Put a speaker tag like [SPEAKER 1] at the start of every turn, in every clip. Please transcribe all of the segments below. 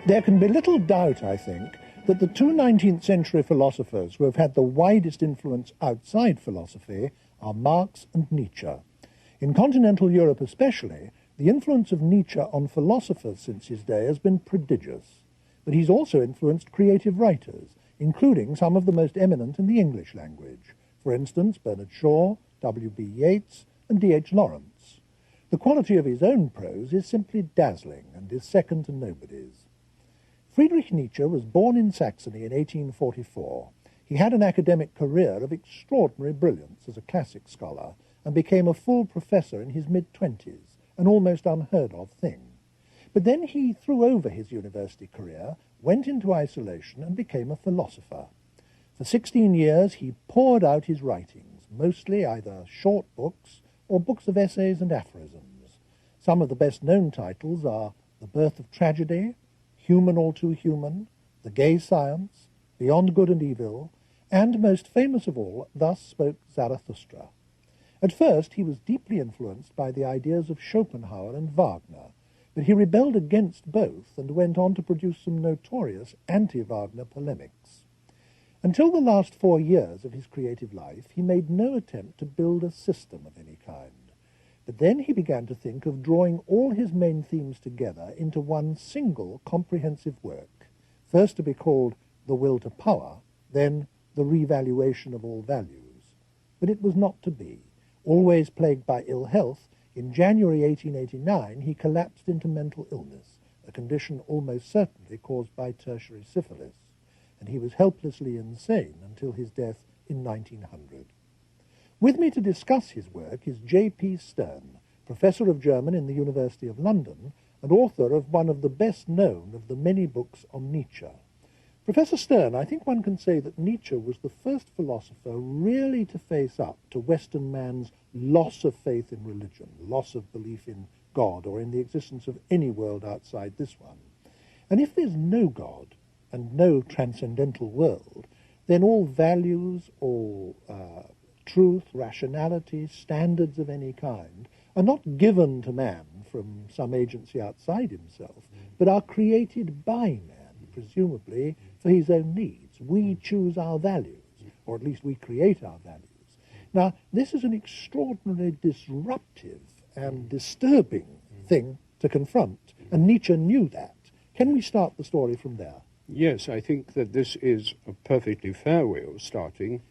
[SPEAKER 1] There can be little doubt, I think, that the two 19th century philosophers who have had the widest influence outside philosophy are Marx and Nietzsche. In continental Europe especially, the influence of Nietzsche on philosophers since his day has been prodigious. But he's also influenced creative writers, including some of the most eminent in the English language. For instance, Bernard Shaw, W.B. Yeats, and D.H. Lawrence. The quality of his own prose is simply dazzling and is second to nobody's. Friedrich Nietzsche was born in Saxony in 1844. He had an academic career of extraordinary brilliance as a classic scholar and became a full professor in his mid-20s, an almost unheard-of thing. But then he threw over his university career, went into isolation, and became a philosopher. For 16 years he poured out his writings, mostly either short books or books of essays and aphorisms. Some of the best-known titles are The Birth of Tragedy, Human All Too Human, The Gay Science, Beyond Good and Evil, and, most famous of all, Thus Spoke Zarathustra. At first he was deeply influenced by the ideas of Schopenhauer and Wagner, but he rebelled against both and went on to produce some notorious anti-Wagner polemics. Until the last 4 years of his creative life, he made no attempt to build a system of any kind. But then he began to think of drawing all his main themes together into one single comprehensive work, first to be called The Will to Power, then The Revaluation of All Values. But it was not to be. Always plagued by ill health, in January 1889 he collapsed into mental illness, a condition almost certainly caused by tertiary syphilis, and he was helplessly insane until his death in 1900. With me to discuss his work is J.P. Stern, Professor of German in the University of London and author of one of the best-known of the many books on Nietzsche. Professor Stern, I think one can say that Nietzsche was the first philosopher really to face up to Western man's loss of faith in religion, loss of belief in God or in the existence of any world outside this one. And if there's no God and no transcendental world, then all values, all truth, rationality, standards of any kind are not given to man from some agency outside himself, but are created by man, presumably for his own needs. We choose our values, or at least we create our values. Now, this is an extraordinarily disruptive and disturbing thing to confront, and Nietzsche knew that. Can we start the story from there?
[SPEAKER 2] Yes, I think that this is a perfectly fair way of starting.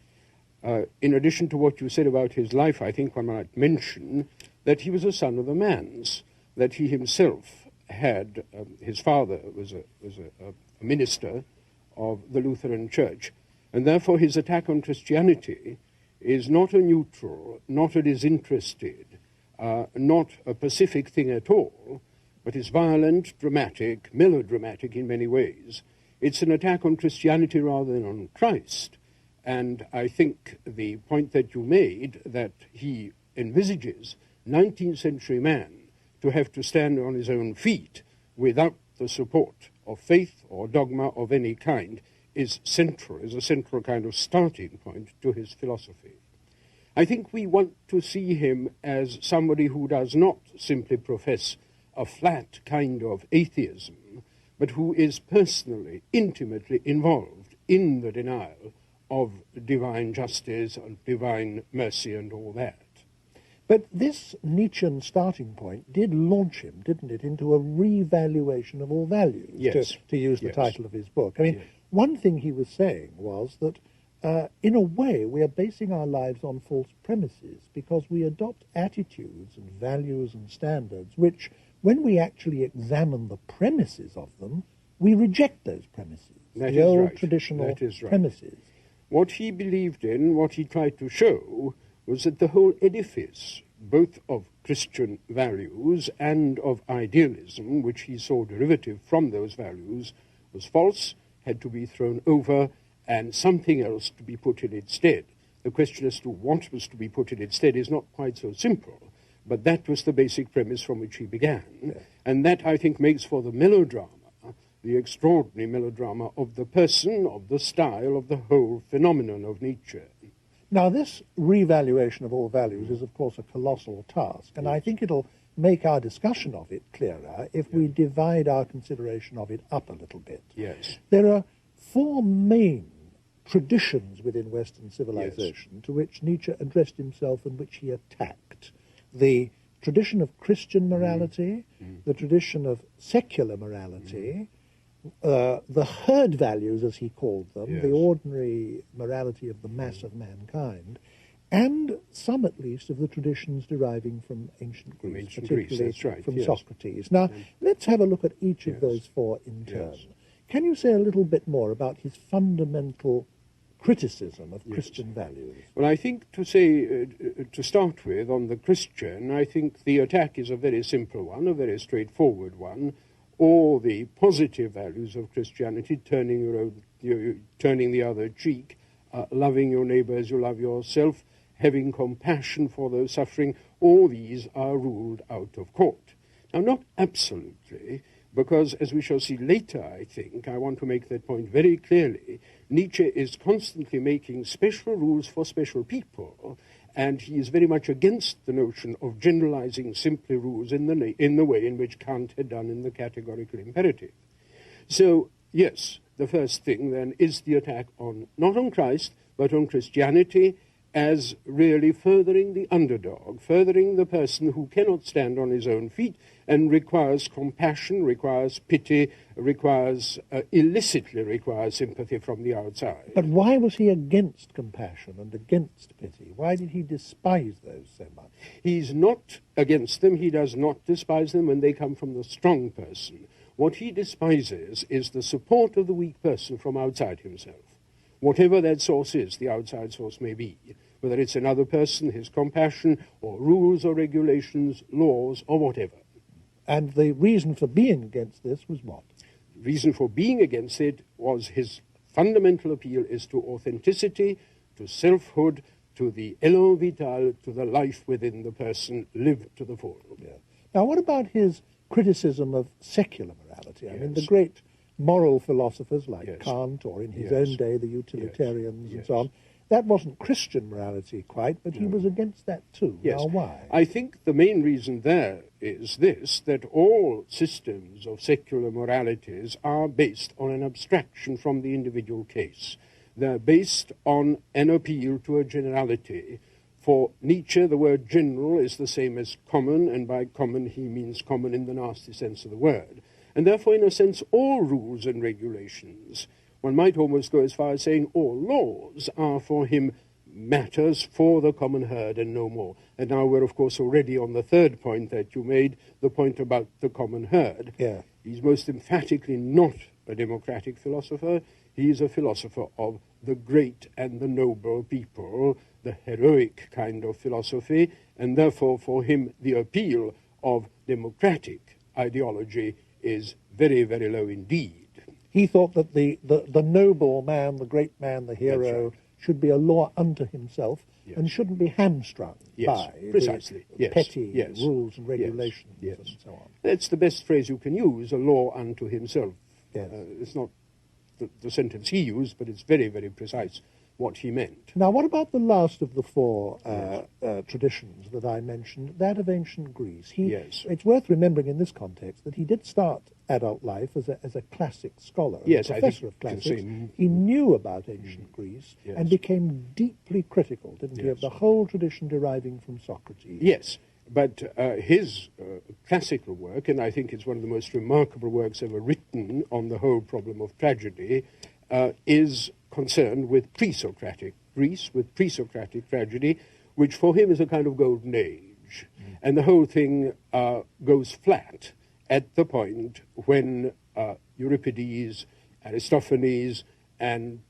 [SPEAKER 2] In addition to what you said about his life, I think one might mention that he was a son of the man's, that he himself had, his father was a minister of the Lutheran Church, and therefore his attack on Christianity is not a neutral, not a disinterested, not a pacific thing at all, but is violent, dramatic, melodramatic in many ways. It's an attack on Christianity rather than on Christ. And I think the point that you made, that he envisages 19th century man to have to stand on his own feet without the support of faith or dogma of any kind, is central, is a central kind of starting point to his philosophy. I think we want to see him as somebody who does not simply profess a flat kind of atheism, but who is personally, intimately involved in the denial of divine justice and divine mercy and all that.
[SPEAKER 1] But this Nietzschean starting point did launch him, didn't it, into a revaluation of all values,
[SPEAKER 2] yes.
[SPEAKER 1] to use the title of his book. I mean,
[SPEAKER 2] yes.
[SPEAKER 1] One thing he was saying was that, in a way, we are basing our lives on false premises because we adopt attitudes and values and standards which, when we actually examine the premises of them, we reject those premises,
[SPEAKER 2] That
[SPEAKER 1] the
[SPEAKER 2] is
[SPEAKER 1] old
[SPEAKER 2] right.
[SPEAKER 1] traditional
[SPEAKER 2] That is right.
[SPEAKER 1] premises.
[SPEAKER 2] What he believed in, what he tried to show, was that the whole edifice, both of Christian values and of idealism, which he saw derivative from those values, was false, had to be thrown over, and something else to be put in its stead. The question as to what was to be put in its stead is not quite so simple, but that was the basic premise from which he began, and that, I think, makes for the melodrama, the extraordinary melodrama of the person, of the style, of the whole phenomenon of Nietzsche.
[SPEAKER 1] Now, this revaluation of all values is, of course, a colossal task, and I think it'll make our discussion of it clearer if we divide our consideration of it up a little bit.
[SPEAKER 2] Yes.
[SPEAKER 1] There are four main traditions within Western civilization to which Nietzsche addressed himself and which he attacked. The tradition of Christian morality, the tradition of secular morality, the herd values, as he called them, the ordinary morality of the mass of mankind, and some, at least, of the traditions deriving from ancient Greece, particularly from Socrates. Now, let's have a look at each of those four in turn. Can you say a little bit more about his fundamental criticism of Christian values?
[SPEAKER 2] Well, I think to say, to start with, on the Christian, I think the attack is a very simple one, a very straightforward one. All the positive values of Christianity, turning the other cheek, loving your neighbor as you love yourself, having compassion for those suffering, all these are ruled out of court. Now, not absolutely, because, as we shall see later, I think, I want to make that point very clearly, Nietzsche is constantly making special rules for special people, and he is very much against the notion of generalizing simply rules in the way in which Kant had done in the categorical imperative. So, yes, the first thing, then, is the attack not on Christ, but on Christianity as really furthering the underdog, furthering the person who cannot stand on his own feet and requires compassion, requires pity, illicitly requires sympathy from the outside.
[SPEAKER 1] But why was he against compassion and against pity? Why did he despise those so much?
[SPEAKER 2] He's not against them. He does not despise them when they come from the strong person. What he despises is the support of the weak person from outside himself. Whatever that source is, the outside source may be, whether it's another person, his compassion, or rules or regulations, laws, or whatever.
[SPEAKER 1] And the reason for being against this was what?
[SPEAKER 2] The reason for being against it was his fundamental appeal is to authenticity, to selfhood, to the élan vital, to the life within the person lived to the full.
[SPEAKER 1] Yeah. Now, what about his criticism of secular morality? I mean, the great moral philosophers like Kant, or in his own day the utilitarians and so on, that wasn't Christian morality quite, but he was against that too.
[SPEAKER 2] Yes.
[SPEAKER 1] Now, why?
[SPEAKER 2] I think the main reason there is this, that all systems of secular moralities are based on an abstraction from the individual case. They're based on an appeal to a generality. For Nietzsche, the word general is the same as common, and by common he means common in the nasty sense of the word. And therefore, in a sense, all rules and regulations, one might almost go as far as saying all laws, are for him matters for the common herd and no more. And now we're, of course, already on the third point that you made, the point about the common herd.
[SPEAKER 1] Yeah.
[SPEAKER 2] He's most emphatically not a democratic philosopher. He's a philosopher of the great and the noble people, the heroic kind of philosophy, and therefore for him the appeal of democratic ideology is very, very low indeed.
[SPEAKER 1] He thought that the noble man, the great man, the hero, should be a law unto himself and shouldn't be hamstrung by the petty rules and regulations and so on.
[SPEAKER 2] That's the best phrase you can use, a law unto himself.
[SPEAKER 1] Yes.
[SPEAKER 2] It's not the sentence he used, but it's very, very precise what he meant.
[SPEAKER 1] Now, what about the last of the four traditions that I mentioned, that of ancient Greece? It's worth remembering in this context that he did start adult life as a classic scholar, a professor of classics. He knew about ancient Greece and became deeply critical, didn't he, of the whole tradition deriving from Socrates.
[SPEAKER 2] Yes, but his classical work, and I think it's one of the most remarkable works ever written on the whole problem of tragedy, is concerned with pre-Socratic Greece, with pre-Socratic tragedy, which for him is a kind of golden age. And the whole thing goes flat at the point when Euripides, Aristophanes, and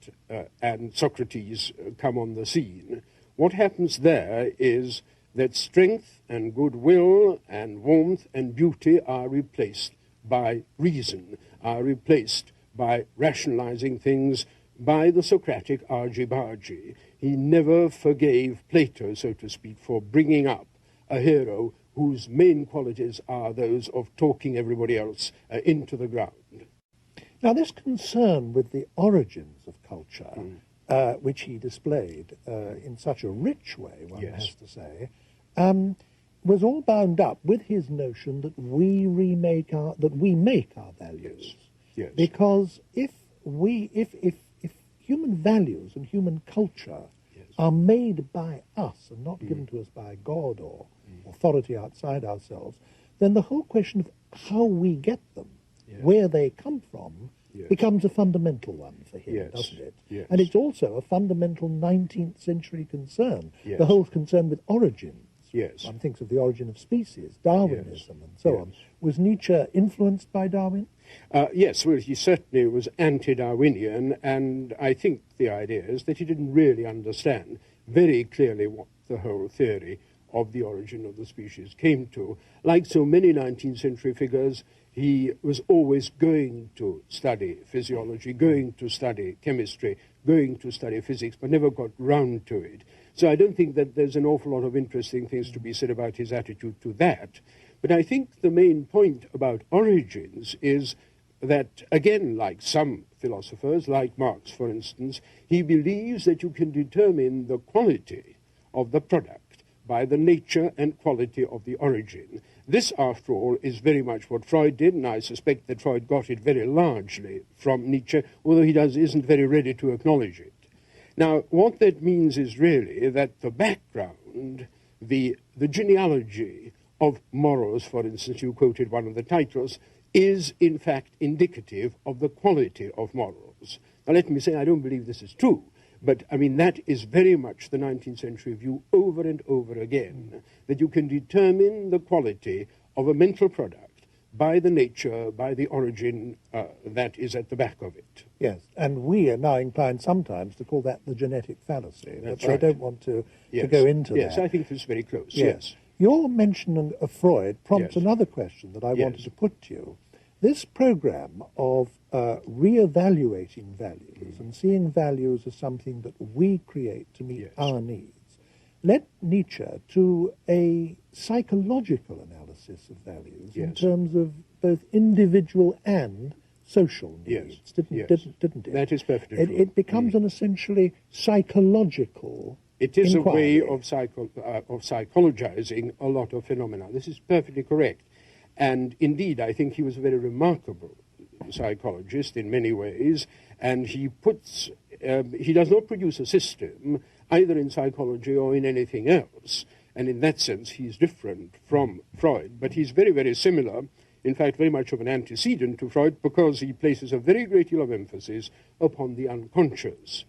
[SPEAKER 2] Socrates come on the scene. What happens there is that strength and goodwill and warmth and beauty are replaced by reason, are replaced by rationalizing things, by the Socratic argy-bargy. He never forgave Plato, so to speak, for bringing up a hero whose main qualities are those of talking everybody else into the ground.
[SPEAKER 1] Now, this concern with the origins of culture which he displayed in such a rich way, one
[SPEAKER 2] Yes.
[SPEAKER 1] has to say, was all bound up with his notion that we make our values.
[SPEAKER 2] Yes.
[SPEAKER 1] Because if human values and human culture are made by us and not given to us by God or authority outside ourselves, then the whole question of how we get them, where they come from, becomes a fundamental one for him, doesn't it?
[SPEAKER 2] Yes.
[SPEAKER 1] And it's also a fundamental 19th century concern,
[SPEAKER 2] Yes.
[SPEAKER 1] the whole concern with origins.
[SPEAKER 2] Yes.
[SPEAKER 1] One thinks of the origin of species, Darwinism, and so on. Was Nietzsche influenced by Darwin?
[SPEAKER 2] Yes, well, he certainly was anti-Darwinian, and I think the idea is that he didn't really understand very clearly what the whole theory of the origin of the species came to. Like so many 19th century figures, he was always going to study physiology, going to study chemistry, going to study physics, but never got round to it. So I don't think that there's an awful lot of interesting things to be said about his attitude to that. But I think the main point about origins is that, again, like some philosophers, like Marx, for instance, he believes that you can determine the quality of the product by the nature and quality of the origin. This, after all, is very much what Freud did, and I suspect that Freud got it very largely from Nietzsche, although he isn't very ready to acknowledge it. Now, what that means is really that the background, the genealogy of morals, for instance, you quoted one of the titles, is in fact indicative of the quality of morals. Now, let me say, I don't believe this is true, but I mean, that is very much the 19th century view over and over again, that you can determine the quality of a mental product by the nature, by the origin that is at the back of it.
[SPEAKER 1] Yes, and we are now inclined sometimes to call that the genetic fallacy.
[SPEAKER 2] That's
[SPEAKER 1] but
[SPEAKER 2] right.
[SPEAKER 1] I don't want to go into that.
[SPEAKER 2] Yes, I think it's very close, yes.
[SPEAKER 1] Your mention of Freud prompts
[SPEAKER 2] Yes.
[SPEAKER 1] another question that I
[SPEAKER 2] Yes.
[SPEAKER 1] wanted to put to you. This program of re-evaluating values and seeing values as something that we create to meet
[SPEAKER 2] Yes.
[SPEAKER 1] our needs led Nietzsche to a psychological analysis of values in
[SPEAKER 2] Yes.
[SPEAKER 1] terms of both individual and social needs,
[SPEAKER 2] Yes.
[SPEAKER 1] didn't it?
[SPEAKER 2] That is perfectly true.
[SPEAKER 1] It becomes an essentially psychological
[SPEAKER 2] It is
[SPEAKER 1] inquiry.
[SPEAKER 2] a way of psychologizing a lot of phenomena. This is perfectly correct. And indeed, I think he was a very remarkable psychologist in many ways, and he does not produce a system either in psychology or in anything else. And in that sense, he's different from Freud. But he's very, very similar, in fact, very much of an antecedent to Freud, because he places a very great deal of emphasis upon the unconscious.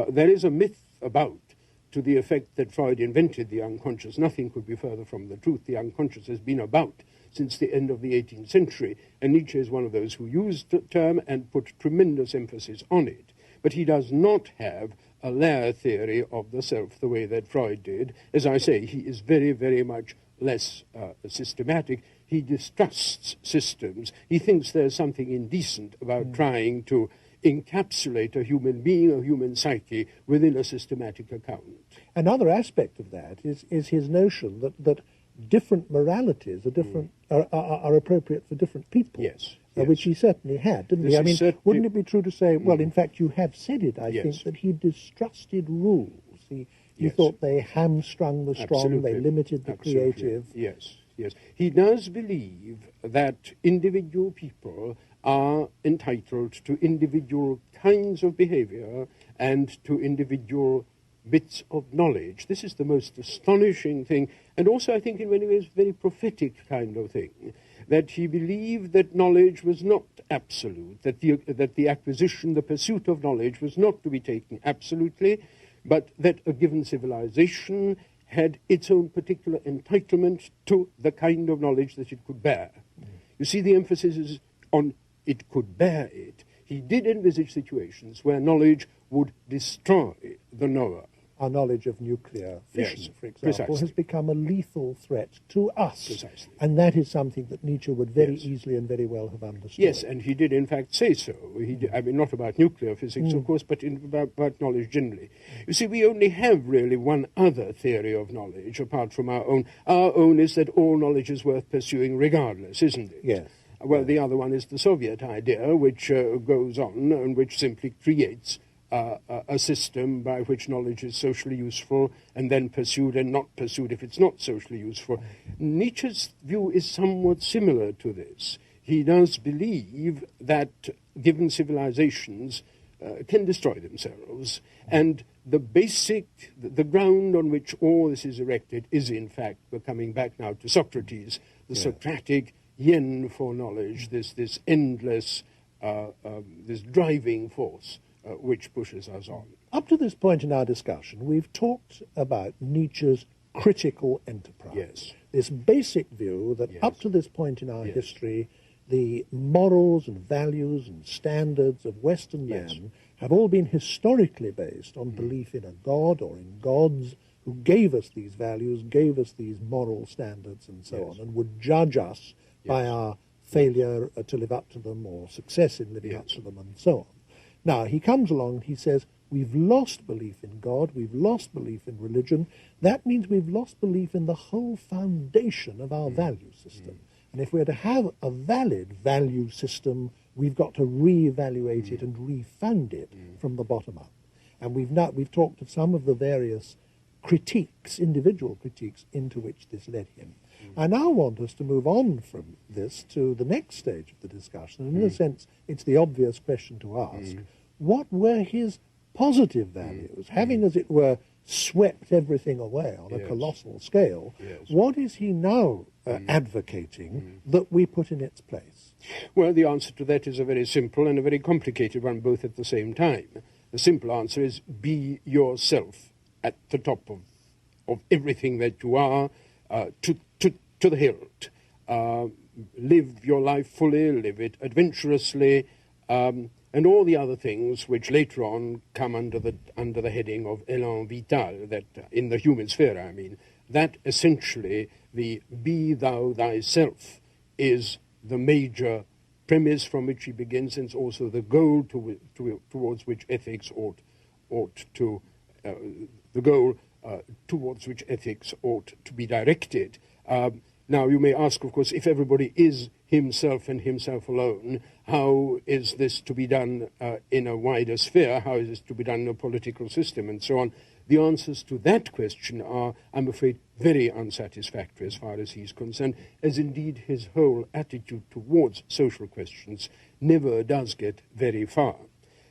[SPEAKER 2] There is a myth to the effect that Freud invented the unconscious. Nothing could be further from the truth. The unconscious has been about since the end of the 18th century, and Nietzsche is one of those who used the term and put tremendous emphasis on it. But he does not have a layer theory of the self the way that Freud did. As I say, he is very, very much less systematic. He distrusts systems. He thinks there's something indecent about trying to encapsulate a human being, a human psyche, within a systematic account.
[SPEAKER 1] Another aspect of that is his notion that different moralities are appropriate for different people.
[SPEAKER 2] Yes.
[SPEAKER 1] Which he certainly had, didn't
[SPEAKER 2] This
[SPEAKER 1] he? I
[SPEAKER 2] is
[SPEAKER 1] mean,
[SPEAKER 2] certainly-
[SPEAKER 1] wouldn't it be true to say, well, in fact, you have said it, I
[SPEAKER 2] Yes.
[SPEAKER 1] think, that he distrusted rules. He
[SPEAKER 2] Yes.
[SPEAKER 1] thought they hamstrung the strong,
[SPEAKER 2] Absolutely.
[SPEAKER 1] they limited the
[SPEAKER 2] Absolutely.
[SPEAKER 1] creative.
[SPEAKER 2] Yes, yes. He does believe that individual people are entitled to individual kinds of behavior and to individual bits of knowledge. This is the most astonishing thing, and also I think in many ways very prophetic kind of thing, that he believed that knowledge was not absolute, that the acquisition, the pursuit of knowledge was not to be taken absolutely, but that a given civilization had its own particular entitlement to the kind of knowledge that it could bear. You see, the emphasis is on it could bear it. He did envisage situations where knowledge would destroy the knower.
[SPEAKER 1] Our knowledge of nuclear fission,
[SPEAKER 2] Yes,
[SPEAKER 1] for example,
[SPEAKER 2] precisely.
[SPEAKER 1] has become a lethal threat to us.
[SPEAKER 2] Precisely.
[SPEAKER 1] And that is something that Nietzsche would very
[SPEAKER 2] Yes.
[SPEAKER 1] easily and very well have understood.
[SPEAKER 2] Yes, and he did in fact say so. I mean, not about nuclear physics, of course, but about knowledge generally. You see, we only have really one other theory of knowledge apart from our own. Our own is that all knowledge is worth pursuing regardless, isn't it?
[SPEAKER 1] Yes.
[SPEAKER 2] Well, the other one is the Soviet idea, which goes on and which simply creates a system by which knowledge is socially useful and then pursued and not pursued if it's not socially useful. Nietzsche's view is somewhat similar to this. He does believe that given civilizations can destroy themselves, and the ground on which all this is erected is, in fact, we're coming back now to Socrates, the Socratic yen for knowledge, this endless, this driving force which pushes us on.
[SPEAKER 1] Up to this point in our discussion, we've talked about Nietzsche's critical enterprise.
[SPEAKER 2] Yes.
[SPEAKER 1] This basic view that up to this point in our history, the morals and values and standards of Western man have all been historically based on belief in a god or in gods who gave us these values, gave us these moral standards and so on, and would judge us by our failure to live up to them or success in living up to them and so on. Now, he comes along and he says, we've lost belief in God, we've lost belief in religion. That means we've lost belief in the whole foundation of our value system. And if we're to have a valid value system, we've got to reevaluate it and refound it from the bottom up. And we've talked of some of the various critiques, individual critiques, into which this led him. I now want us to move on from this to the next stage of the discussion. And in a sense, it's the obvious question to ask. What were his positive values? Having, as it were, swept everything away on a colossal scale, what is he now advocating that we put in its place?
[SPEAKER 2] Well, the answer to that is a very simple and a very complicated one, both at the same time. The simple answer is be yourself at the top of everything that you are, to the hilt. Live your life fully, live it adventurously, and all the other things which later on come under the heading of élan vital, that in the human sphere, I mean, that essentially the be thou thyself is the major premise from which he begins, and also the goal towards which ethics ought to be directed. Now, you may ask, of course, if everybody is himself and himself alone, how is this to be done in a wider sphere? How is this to be done in a political system, and so on? The answers to that question are, I'm afraid, very unsatisfactory as far as he's concerned, as indeed his whole attitude towards social questions never does get very far.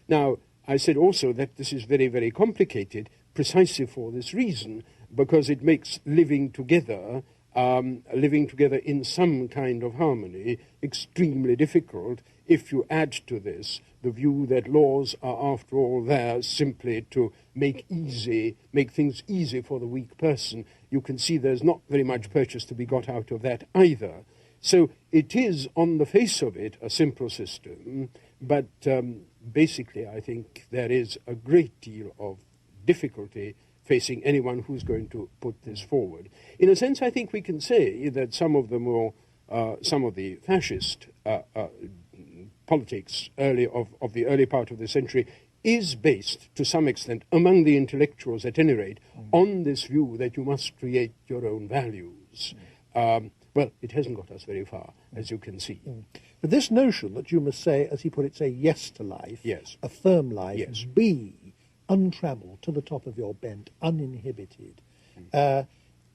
[SPEAKER 2] Now, I said also that this is very, very complicated precisely for this reason, because it makes living together in some kind of harmony extremely difficult if you add to this the view that laws are, after all, there simply to make things easy for the weak person. You can see there's not very much purchase to be got out of that either. So it is, on the face of it, a simple system, but basically I think there is a great deal of difficulty facing anyone who's going to put this forward. In a sense, I think we can say that some of the fascist politics of the early part of the century is based, to some extent, among the intellectuals at any rate, on this view that you must create your own values. Well, it hasn't got us very far, as you can see.
[SPEAKER 1] But this notion that you must say, as he put it, say yes to life, affirm life, be untrammeled, to the top of your bent, uninhibited,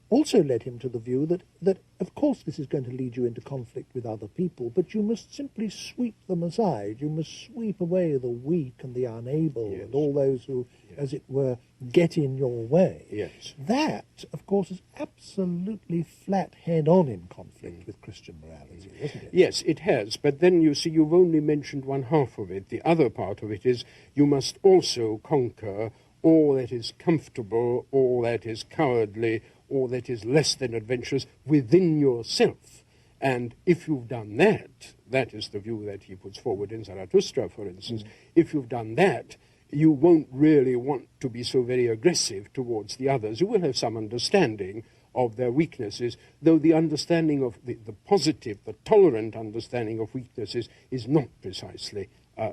[SPEAKER 1] also led him to the view that, of course, this is going to lead you into conflict with other people, but you must simply sweep them aside. You must sweep away the weak and the unable and all those who, as it were, get in your way. That, of course, is absolutely flat head-on in conflict with Christian morality, isn't it?
[SPEAKER 2] Yes, it has. But then, you see, you've only mentioned one half of it. The other part of it is you must also conquer all that is comfortable, all that is cowardly, all that is less than adventurous within yourself. And if you've done that, that is the view that he puts forward in Zarathustra, for instance, if you've done that, you won't really want to be so very aggressive towards the others. You will have some understanding of their weaknesses, though the understanding of the positive, the tolerant understanding of weaknesses is not precisely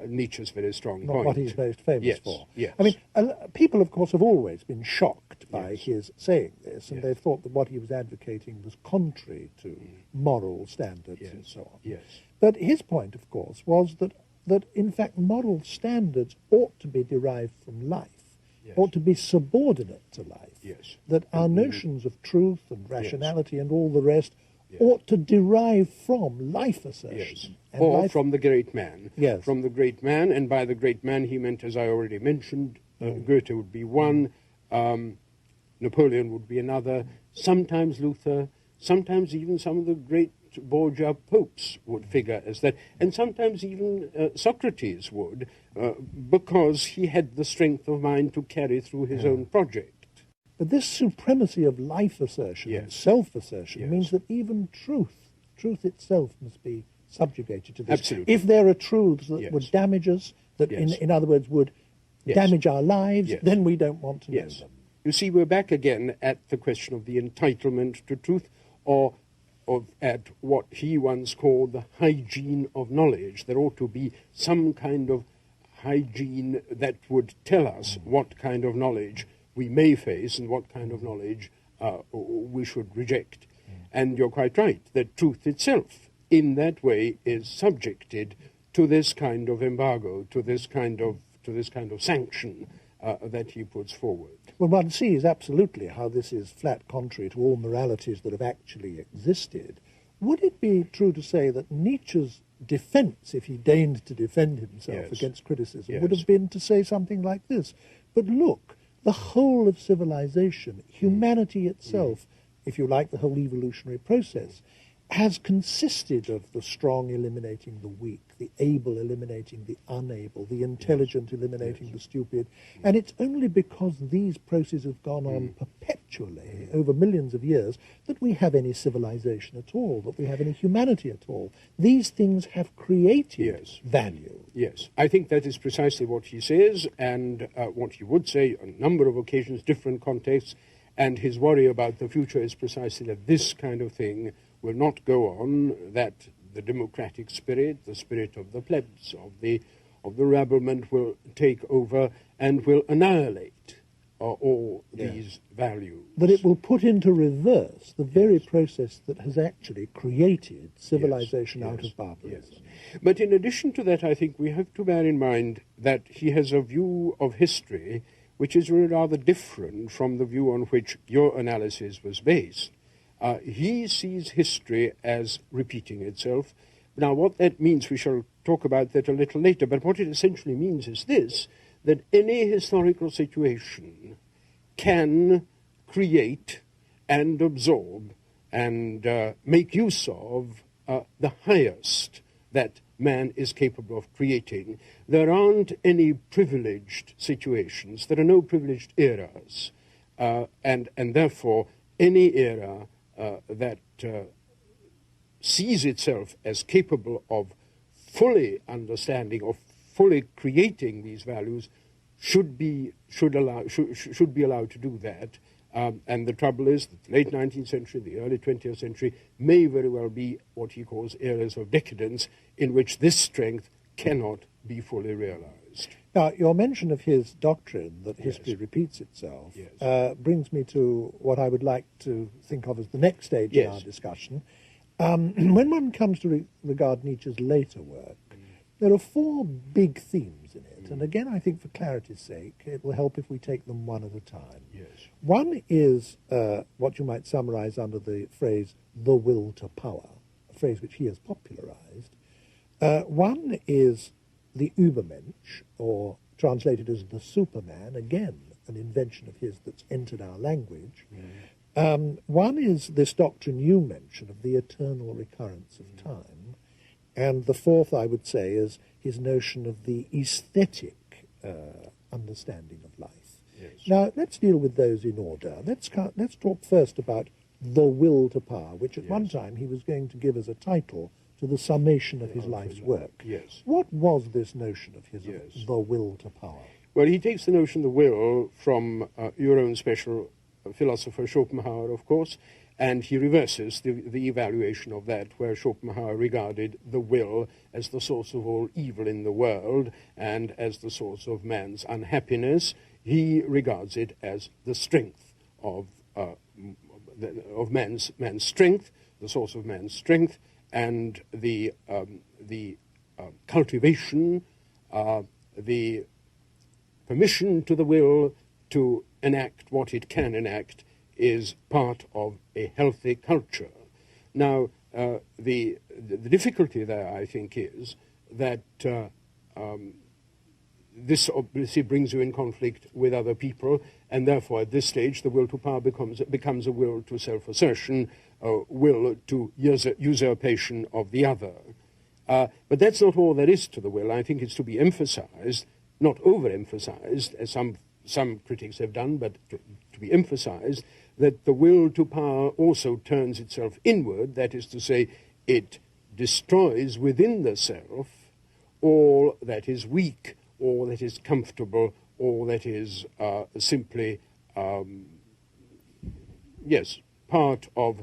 [SPEAKER 2] Nietzsche's very strong point.
[SPEAKER 1] Not what he's most famous for.
[SPEAKER 2] Yes.
[SPEAKER 1] I mean, people, of course, have always been shocked by his saying this, and they've thought that what he was advocating was contrary to moral standards and so on. But his point, of course, was that that, in fact, moral standards ought to be derived from life,
[SPEAKER 2] yes.
[SPEAKER 1] ought to be subordinate to life,
[SPEAKER 2] yes.
[SPEAKER 1] that our notions of truth and rationality and all the rest ought to derive from life assertion.
[SPEAKER 2] Yes. Or from the great man.
[SPEAKER 1] Yes.
[SPEAKER 2] From the great man, and by the great man he meant, as I already mentioned, Goethe would be one, Napoleon would be another, sometimes Luther, sometimes even some of the great Borgia popes would figure as that, and sometimes even Socrates would, because he had the strength of mind to carry through his own project.
[SPEAKER 1] But this supremacy of life assertion and self-assertion means that even truth itself must be subjugated to this.
[SPEAKER 2] Absolutely.
[SPEAKER 1] If there are truths that would damage us, that in other words would damage our lives, then we don't want to know them.
[SPEAKER 2] You see, we're back again at the question of the entitlement to truth, or at what he once called the hygiene of knowledge. There ought to be some kind of hygiene that would tell us what kind of knowledge we may face and what kind of knowledge we should reject. And you're quite right that truth itself, in that way, is subjected to this kind of embargo, to this kind of sanction that he puts forward.
[SPEAKER 1] Well, one sees absolutely how this is flat contrary to all moralities that have actually existed. Would it be true to say that Nietzsche's defense, if he deigned to defend himself against criticism, would have been to say something like this? But look, the whole of civilization, humanity itself, if you like, the whole evolutionary process, has consisted of the strong eliminating the weak, the able eliminating the unable, the intelligent eliminating the stupid. And it's only because these processes have gone on perpetually over millions of years that we have any civilization at all, that we have any humanity at all. These things have created value.
[SPEAKER 2] Yes, I think that is precisely what he says, and what he would say on a number of occasions, different contexts, and his worry about the future is precisely that this kind of thing will not go on, that the democratic spirit, the spirit of the plebs, of the rabblement will take over and will annihilate all these values.
[SPEAKER 1] That it will put into reverse the very process that has actually created civilization out of barbarism.
[SPEAKER 2] But in addition to that, I think we have to bear in mind that he has a view of history which is really rather different from the view on which your analysis was based. He sees history as repeating itself. Now, what that means, we shall talk about that a little later, but what it essentially means is this, that any historical situation can create and absorb and make use of the highest that man is capable of creating. There aren't any privileged situations. There are no privileged eras. And therefore, any era that sees itself as capable of fully understanding, of fully creating these values, should be allowed to do that. And the trouble is that the late 19th century, the early 20th century, may very well be what he calls eras of decadence, in which this strength cannot be fully realized.
[SPEAKER 1] Now, your mention of his doctrine that history repeats itself brings me to what I would like to think of as the next stage in our discussion. When one comes to regard Nietzsche's later work, there are four big themes in it. And again, I think for clarity's sake, it will help if we take them one at a time. One is what you might summarize under the phrase, the will to power, a phrase which he has popularized. One is the Übermensch, or translated as the Superman, again, an invention of his that's entered our language. One is this doctrine you mentioned of the eternal recurrence of time. And the fourth, I would say, is his notion of the aesthetic understanding of life. Now, let's deal with those in order. Let's talk first about the will to power, which at one time he was going to give as a title to the summation of his life's work. What was this notion of his, the will to power?
[SPEAKER 2] Well, he takes the notion of the will from your own special philosopher Schopenhauer, of course, and he reverses the evaluation of that, where Schopenhauer regarded the will as the source of all evil in the world and as the source of man's unhappiness. He regards it as the strength of man's strength, the source of man's strength, and the cultivation, the permission to the will to enact what it can enact is part of a healthy culture. Now, the difficulty there, I think, is that this obviously brings you in conflict with other people, and therefore at this stage the will to power becomes a will to self-assertion, a will to usurpation of the other. But that's not all there is to the will. I think it's to be emphasized, not overemphasized, as some critics have done, but to be emphasized, that the will to power also turns itself inward, that is to say, it destroys within the self all that is weak, all that is comfortable, all that is simply, part of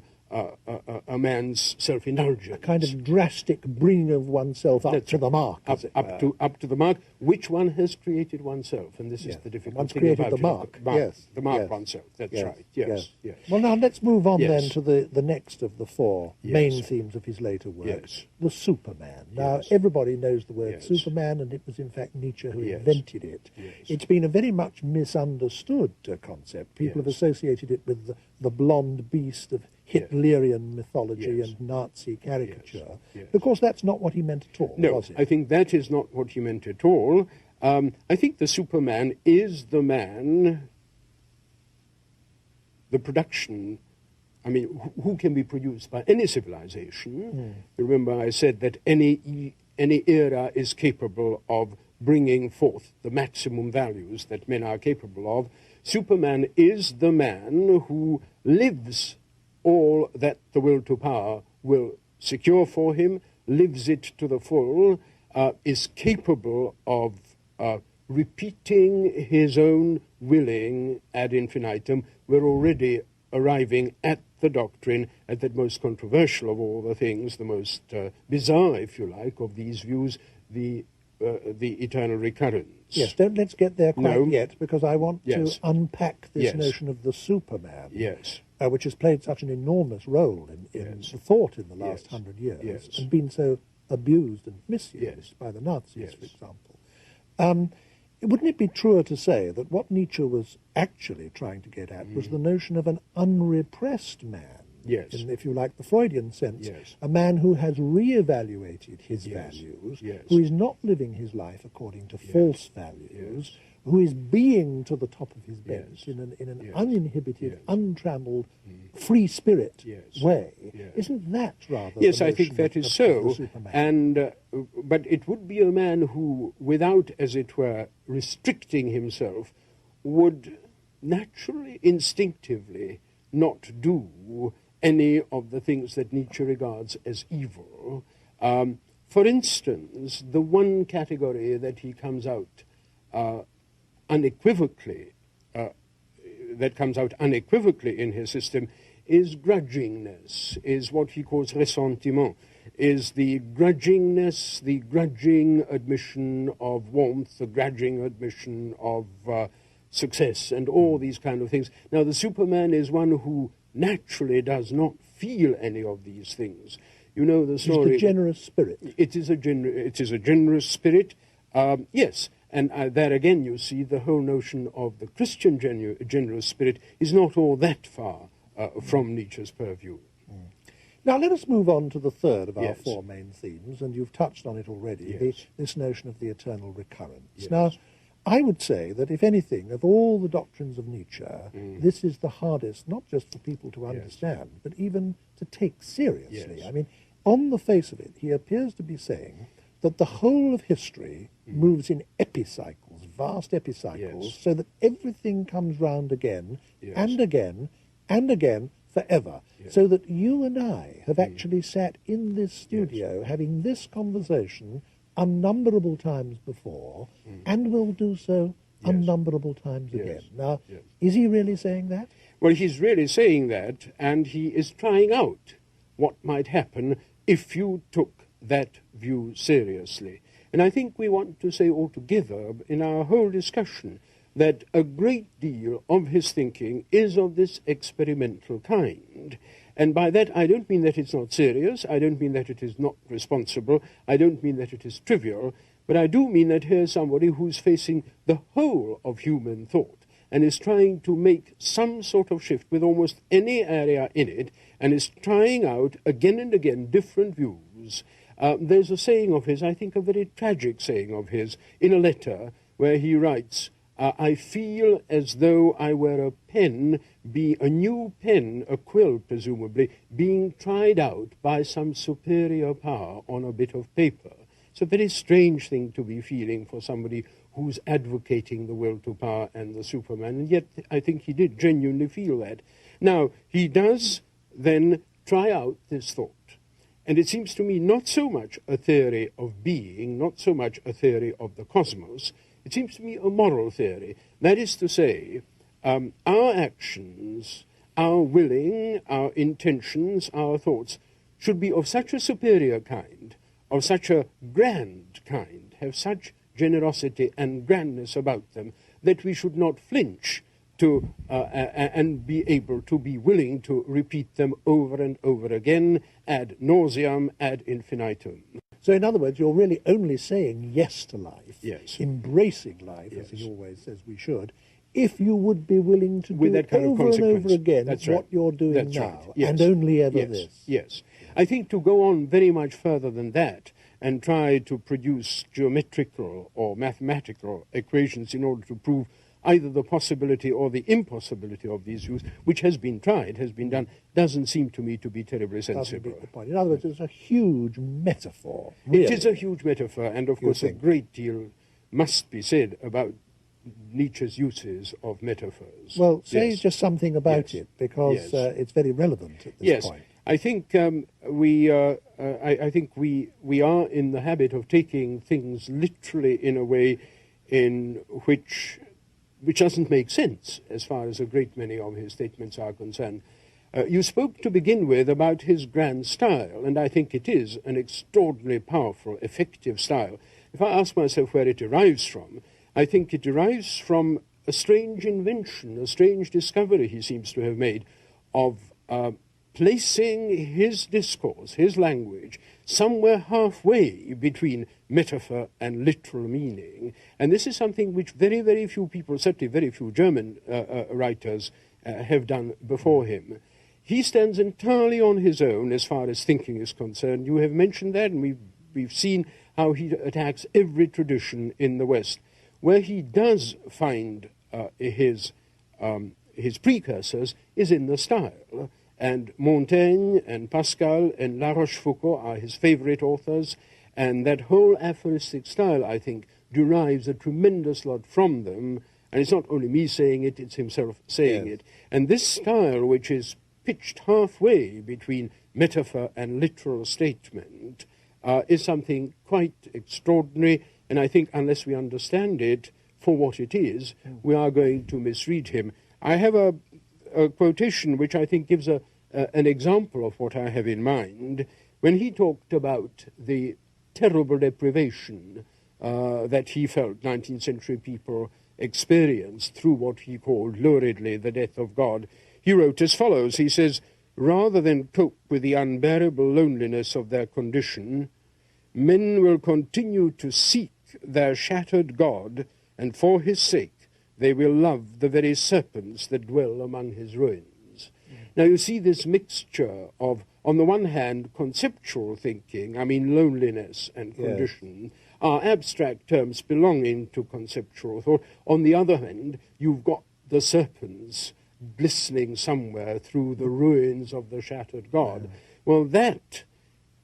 [SPEAKER 2] a man's self-indulgence.
[SPEAKER 1] A kind of drastic bringing of oneself up to the mark,
[SPEAKER 2] up to the mark, which one has created oneself, and this is the difficult thing
[SPEAKER 1] about the mark.
[SPEAKER 2] The mark oneself, that's right, yes.
[SPEAKER 1] Well, now let's move on then to the next of the four main themes of his later works, the Superman. Now, everybody knows the word Superman, and it was in fact Nietzsche who invented it. It's been a very much misunderstood concept. People have associated it with the blonde beast of Hitlerian mythology and Nazi caricature. Of course, that's not what he meant at all, was it?
[SPEAKER 2] I think that is not what he meant at all. I think the Superman is the man, the production, I mean, who can be produced by any civilization. Remember I said that any era is capable of bringing forth the maximum values that men are capable of. Superman is the man who lives all that the will to power will secure for him, lives it to the full, is capable of repeating his own willing ad infinitum. We're already arriving at the doctrine, at that most controversial of all the things, the most bizarre, if you like, of these views, the eternal recurrence.
[SPEAKER 1] Yes, let's get there quite yet, because I want to unpack this notion of the Superman. Which has played such an enormous role in the thought in the last 100 years, and been so abused and misused by the Nazis, for example. Wouldn't it be truer to say that what Nietzsche was actually trying to get at was the notion of an unrepressed man? In, if you like, the Freudian sense, a man who has re-evaluated his values, who is not living his life according to false values, who is being to the top of his bench in an uninhibited, untrammeled, free spirit way. Isn't that rather?
[SPEAKER 2] Yes, I think that is so. And but it would be a man who, without, as it were, restricting himself, would naturally, instinctively, not do any of the things that Nietzsche regards as evil. For instance, the one category that he comes out unequivocally in his system is grudgingness, is what he calls ressentiment, is the grudgingness, the grudging admission of warmth, the grudging admission of success, and all these kind of things. Now, the Superman is one who naturally does not feel any of these things. You know the story.
[SPEAKER 1] It's a generous spirit.
[SPEAKER 2] It is a generous spirit, yes. And there again you see the whole notion of the Christian generous spirit is not all that far from Nietzsche's purview.
[SPEAKER 1] Now let us move on to the third of our four main themes, and you've touched on it already, this notion of the eternal recurrence. Now, I would say that, if anything, of all the doctrines of Nietzsche, this is the hardest, not just for people to understand, but even to take seriously. I mean, on the face of it, he appears to be saying that the whole of history moves in epicycles, vast epicycles, so that everything comes round again, and again, and again, forever. So that you and I have actually sat in this studio having this conversation unnumberable times before, and will do so unnumberable times again. Now, is he really saying that?
[SPEAKER 2] Well, he's really saying that, and he is trying out what might happen if you took that view seriously. And I think we want to say altogether in our whole discussion that a great deal of his thinking is of this experimental kind, And by that, I don't mean that it's not serious. I don't mean that it is not responsible. I don't mean that it is trivial. But I do mean that here's somebody who's facing the whole of human thought and is trying to make some sort of shift with almost any area in it, and is trying out again and again different views. There's a saying of his, I think a very tragic saying of his, in a letter where he writes, I feel as though I were a pen, a new pen, a quill presumably, being tried out by some superior power on a bit of paper. It's a very strange thing to be feeling for somebody who's advocating the will to power and the Superman, and yet I think he did genuinely feel that. Now, he does then try out this thought, and it seems to me not so much a theory of being, not so much a theory of the cosmos, it seems to me a moral theory. That is to say, our actions, our willing, our intentions, our thoughts should be of such a superior kind, of such a grand kind, have such generosity and grandness about them, that we should not flinch to and be able to be willing to repeat them over and over again, ad nauseam, ad infinitum.
[SPEAKER 1] So in other words, you're really only saying yes to life,
[SPEAKER 2] yes,
[SPEAKER 1] embracing life,
[SPEAKER 2] yes,
[SPEAKER 1] as he always says we should, if you would be willing to
[SPEAKER 2] with
[SPEAKER 1] do
[SPEAKER 2] that kind
[SPEAKER 1] over
[SPEAKER 2] of
[SPEAKER 1] and over again
[SPEAKER 2] That's
[SPEAKER 1] what
[SPEAKER 2] right.
[SPEAKER 1] you're doing
[SPEAKER 2] That's
[SPEAKER 1] now,
[SPEAKER 2] right. Yes.
[SPEAKER 1] and only ever
[SPEAKER 2] yes.
[SPEAKER 1] this.
[SPEAKER 2] Yes. I think to go on very much further than that and try to produce geometrical or mathematical equations in order to prove either the possibility or the impossibility of these views, which has been tried, has been done, doesn't seem to me to be terribly sensible.
[SPEAKER 1] The point. In other words, it's a huge metaphor. Really.
[SPEAKER 2] It is a huge metaphor, and of course a great deal must be said about Nietzsche's uses of metaphors.
[SPEAKER 1] Well, say
[SPEAKER 2] yes.
[SPEAKER 1] just something about
[SPEAKER 2] yes.
[SPEAKER 1] it, because
[SPEAKER 2] yes.
[SPEAKER 1] It's very relevant at this
[SPEAKER 2] yes.
[SPEAKER 1] point.
[SPEAKER 2] I think I think we are in the habit of taking things literally in a way in which doesn't make sense as far as a great many of his statements are concerned. You spoke to begin with about his grand style, and I think it is an extraordinarily powerful, effective style. If I ask myself where it derives from, I think it derives from a strange invention, a strange discovery he seems to have made of placing his discourse, his language, somewhere halfway between metaphor and literal meaning. And this is something which very, very few people, certainly very few German writers, have done before him. He stands entirely on his own as far as thinking is concerned. You have mentioned that, and we've seen how he attacks every tradition in the West. Where he does find his precursors is in the style. And Montaigne and Pascal and La Rochefoucauld are his favorite authors, and that whole aphoristic style, I think, derives a tremendous lot from them. And it's not only me saying it, it's himself saying
[SPEAKER 1] yes.
[SPEAKER 2] it. And this style, which is pitched halfway between metaphor and literal statement, is something quite extraordinary, and I think unless we understand it for what it is, we are going to misread him. I have a quotation which I think gives an example of what I have in mind. When he talked about the terrible deprivation that he felt 19th century people experienced through what he called luridly the death of God, he wrote as follows. He says, rather than cope with the unbearable loneliness of their condition, men will continue to seek their shattered God, and for his sake they will love the very serpents that dwell among his ruins. Now you see this mixture of, on the one hand, conceptual thinking, I mean loneliness and condition, are abstract terms belonging to conceptual thought. On the other hand, you've got the serpents glistening somewhere through the ruins of the shattered God. Well, that,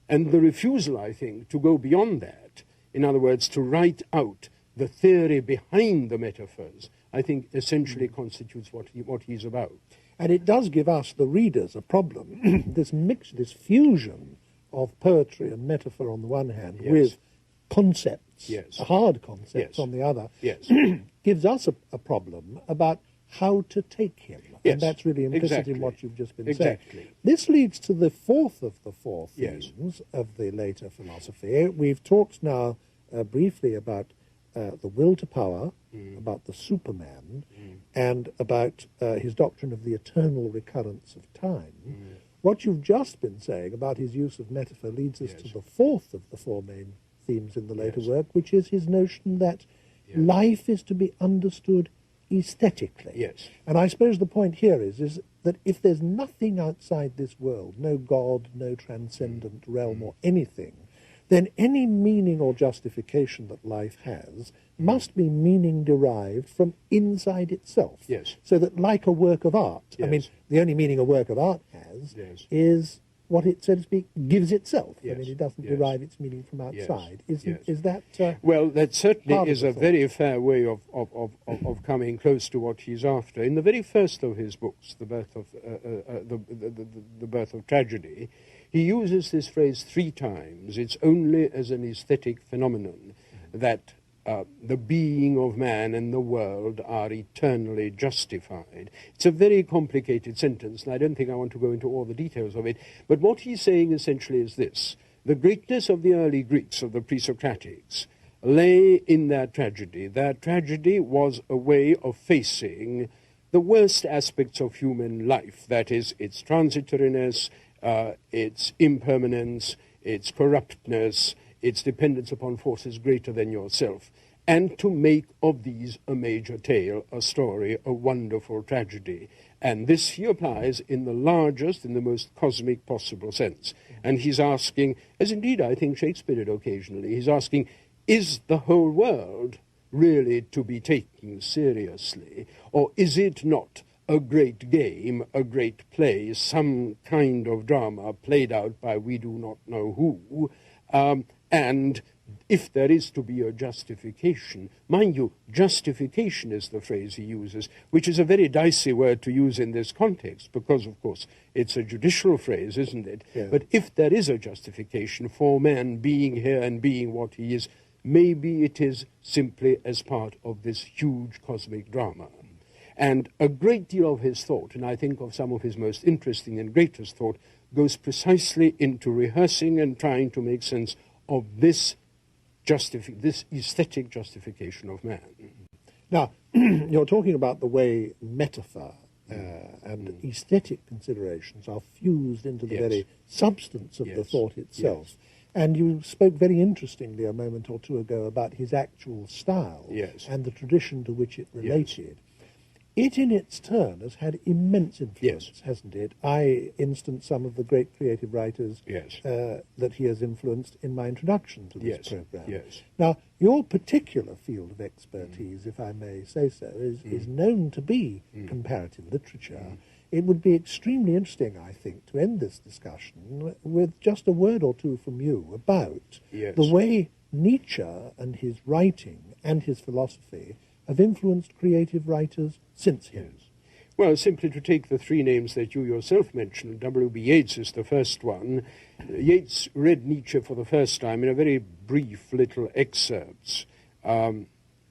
[SPEAKER 2] and the refusal, I think, to go beyond that, in other words, to write out the theory behind the metaphors, I think essentially constitutes what he's about.
[SPEAKER 1] And it does give us, the readers, a problem. This fusion of poetry and metaphor on the one hand with concepts, hard concepts on the other, gives us a problem about how to take him. And that's really implicit in what you've just been saying. This leads to the fourth of the four themes of the later philosophy. We've talked now briefly about the will to power, about the Superman, and about his doctrine of the eternal recurrence of time. what you've just been saying about his use of metaphor leads us to the fourth of the four main themes in the later work, which is his notion that life is to be understood aesthetically.
[SPEAKER 2] Yes.
[SPEAKER 1] And I suppose the point here is that if there's nothing outside this world, no God, no transcendent realm or anything, then any meaning or justification that life has must be meaning derived from inside itself.
[SPEAKER 2] Yes.
[SPEAKER 1] So that, like a work of art, I mean, the only meaning a work of art has is what it, so to speak, gives itself. I mean, it doesn't derive its meaning from outside. Is that...
[SPEAKER 2] well, that certainly is a very fair way of coming close to what he's after. In the very first of his books, The Birth of Tragedy, he uses this phrase 3 times. It's only as an aesthetic phenomenon that the being of man and the world are eternally justified. It's a very complicated sentence, and I don't think I want to go into all the details of it, but what he's saying essentially is this. The greatness of the early Greeks, of the pre-Socratics, lay in their tragedy. Their tragedy was a way of facing the worst aspects of human life, that is, its transitoriness, its impermanence, its corruptness, its dependence upon forces greater than yourself, and to make of these a major tale, a story, a wonderful tragedy. And this he applies in the largest, in the most cosmic possible sense. And he's asking, as indeed I think Shakespeare did occasionally, he's asking, is the whole world really to be taken seriously? Or is it not a great game, a great play, some kind of drama played out by we do not know who? And if there is to be a justification, mind you, justification is the phrase he uses, which is a very dicey word to use in this context, because, of course, it's a judicial phrase, isn't it? Yeah. But if there is a justification for man being here and being what he is, maybe it is simply as part of this huge cosmic drama. And a great deal of his thought, and I think of some of his most interesting and greatest thought, goes precisely into rehearsing and trying to make sense of this aesthetic justification of man.
[SPEAKER 1] Now, you're talking about the way metaphor and aesthetic considerations are fused into the very substance of the thought itself. And you spoke very interestingly a moment or two ago about his actual style and the tradition to which it related. It, in its turn, has had immense influence, hasn't it? I instance some of the great creative writers that he has influenced in my introduction to this program. Now, your particular field of expertise, if I may say so, is known to be comparative literature. It would be extremely interesting, I think, to end this discussion with just a word or two from you about the way Nietzsche and his writing and his philosophy have influenced creative writers since him.
[SPEAKER 2] Well, simply to take the 3 names that you yourself mentioned, W.B. Yeats is the first one. Yeats read Nietzsche for the first time in a very brief little excerpts,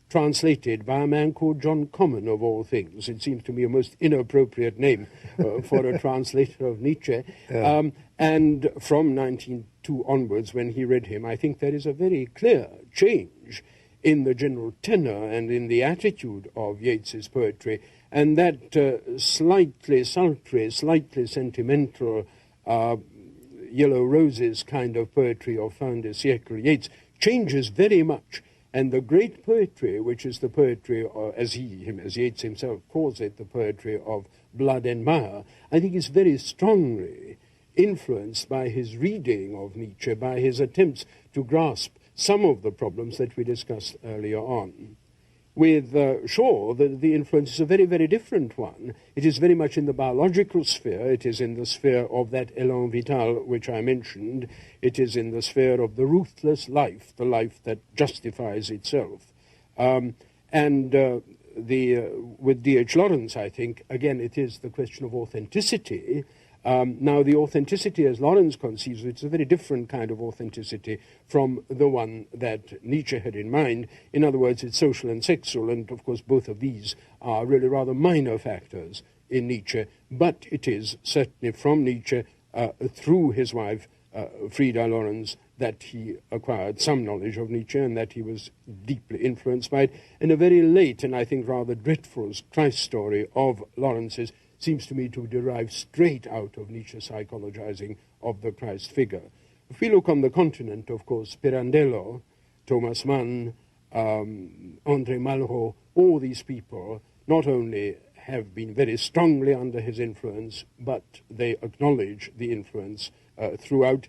[SPEAKER 2] translated by a man called John Common, of all things. It seems to me a most inappropriate name for a translator of Nietzsche. And from 1902 onwards, when he read him, I think there is a very clear change in the general tenor and in the attitude of Yeats's poetry, and that slightly sultry, slightly sentimental, Yellow Roses kind of poetry of fin de siècle Yeats changes very much. And the great poetry, which is the poetry, as Yeats himself calls it, the poetry of blood and mire, I think is very strongly influenced by his reading of Nietzsche, by his attempts to grasp some of the problems that we discussed earlier on. With Shaw, the influence is a very, very different one. It is very much in the biological sphere. It is in the sphere of that élan vital which I mentioned. It is in the sphere of the ruthless life, the life that justifies itself. With D.H. Lawrence, I think, again, it is the question of authenticity. Now, the authenticity, as Lawrence conceives, it's a very different kind of authenticity from the one that Nietzsche had in mind. In other words, it's social and sexual, and of course both of these are really rather minor factors in Nietzsche, but it is certainly from Nietzsche, through his wife, Frida Lawrence, that he acquired some knowledge of Nietzsche and that he was deeply influenced by it. And a very late and I think rather dreadful Christ story of Lawrence's seems to me to derive straight out of Nietzsche's psychologizing of the Christ figure. If we look on the continent, of course, Pirandello, Thomas Mann, André Malraux, all these people not only have been very strongly under his influence, but they acknowledge the influence throughout.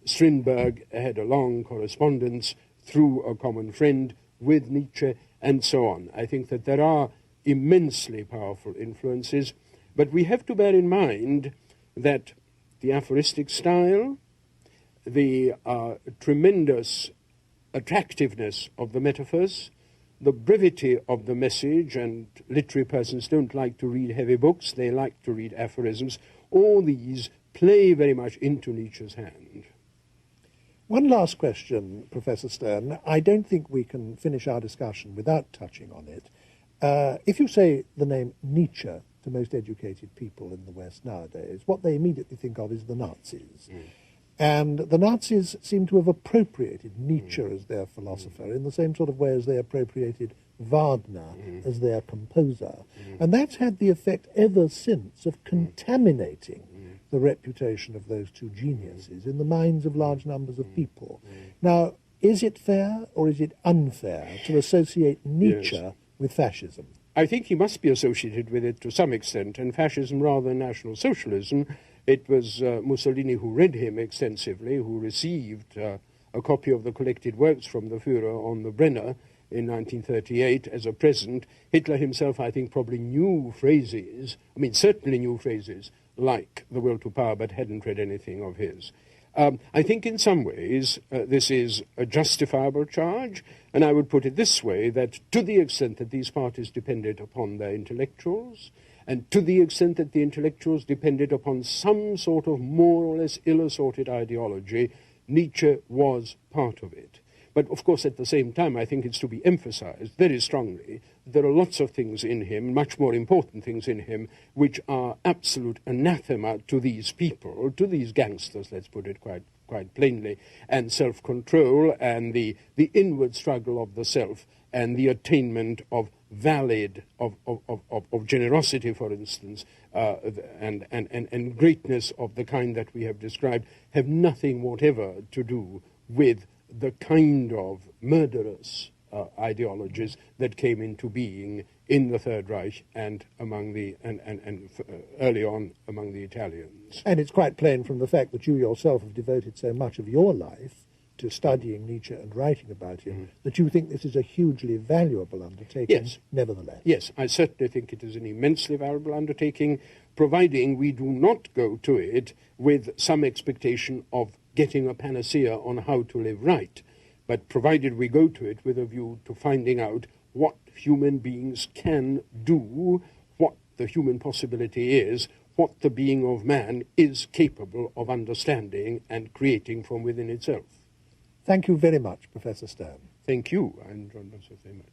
[SPEAKER 2] Strindberg had a long correspondence through a common friend with Nietzsche, and so on. I think that there are immensely powerful influences, but we have to bear in mind that the aphoristic style, the tremendous attractiveness of the metaphors, the brevity of the message, and literary persons don't like to read heavy books, they like to read aphorisms, all these play very much into Nietzsche's hand.
[SPEAKER 1] One last question, Professor Stern. I don't think we can finish our discussion without touching on it. If you say the name Nietzsche to most educated people in the West nowadays, what they immediately think of is the Nazis. And the Nazis seem to have appropriated Nietzsche as their philosopher in the same sort of way as they appropriated Wagner as their composer. And that's had the effect ever since of contaminating the reputation of those two geniuses in the minds of large numbers of people. Now, is it fair or is it unfair to associate Nietzsche with fascism?
[SPEAKER 2] I think he must be associated with it to some extent, and fascism rather than National Socialism. It was Mussolini who read him extensively, who received a copy of the collected works from the Führer on the Brenner in 1938 as a present. Hitler himself, I think, probably knew phrases, certainly knew phrases like the will to power, but hadn't read anything of his. I think in some ways this is a justifiable charge, and I would put it this way, that to the extent that these parties depended upon their intellectuals, and to the extent that the intellectuals depended upon some sort of more or less ill-assorted ideology, Nietzsche was part of it. But, of course, at the same time, I think it's to be emphasized very strongly that there are lots of things in him, much more important things in him, which are absolute anathema to these people, to these gangsters, let's put it quite plainly, and self-control and the inward struggle of the self and the attainment of valid, of generosity, for instance, and greatness of the kind that we have described, have nothing whatever to do with the kind of murderous ideologies that came into being in the Third Reich and among the early on among the Italians.
[SPEAKER 1] And it's quite plain from the fact that you yourself have devoted so much of your life to studying Nietzsche and writing about him, that you think this is a hugely valuable undertaking, nevertheless.
[SPEAKER 2] Yes, I certainly think it is an immensely valuable undertaking, providing we do not go to it with some expectation of getting a panacea on how to live right, but provided we go to it with a view to finding out what human beings can do, what the human possibility is, what the being of man is capable of understanding and creating from within itself.
[SPEAKER 1] Thank you very much, Professor Stern.
[SPEAKER 2] Thank you. I enjoyed myself very much.